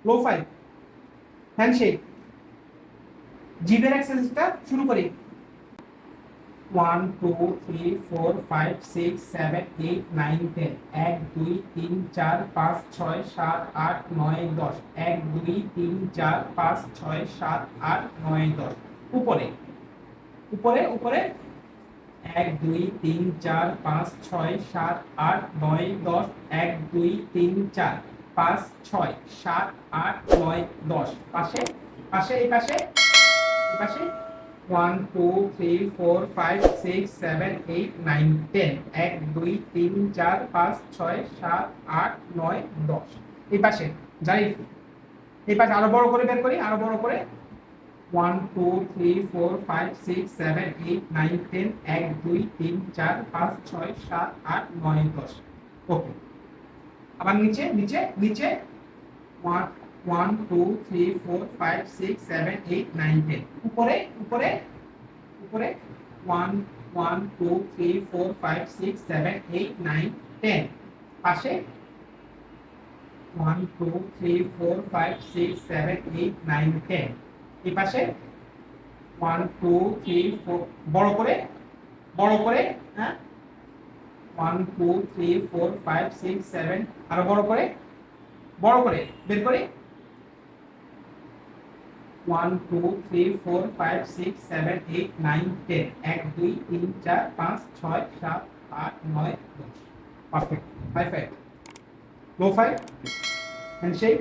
লো five handshake জিভের এক্সারসাইজটা শুরু করি 1 2 3 4 5 6 7 8 9 10 1 2 3 4 5 6 7 8 9 10 1 2 3 4 5 6 7 8 9 10 উপরে উপরে উপরে 1 2 3 4 5 6 7 8 9 10 1 2 3 4 5 6 7 8 9 10 পাশে পাশে এই পাশে এই পাশে 1 2 3 4 5 6 7 8 9 10 1 2 3 4 5 6 7 8 9 10 এই পাশে যাই এই পাশে আরো বড় করে বের করি আরো বড় করে 1 2 3 4 5 6 7 8 9 10 1 2 3 4 5 6 7 8 9 10 ওকে আবার নিচে নিচে নিচে 1 1 2 3 4 5 6 7 8 9 10 উপরে উপরে উপরে 1 1 2 3 4 5 6 7 8 9 10 পাশে 1 2 3 4 5 6 7 8 9 10 এই পাশে 1 2 3 4 বড় করে হ্যাঁ 1 2 3 4 5 6 7 আরো বড় করে বের করি 1 2 3 4 5 6 7 8 9 10 1 2 3 4 5 6 7 8 9 10 perfect high five low five handshake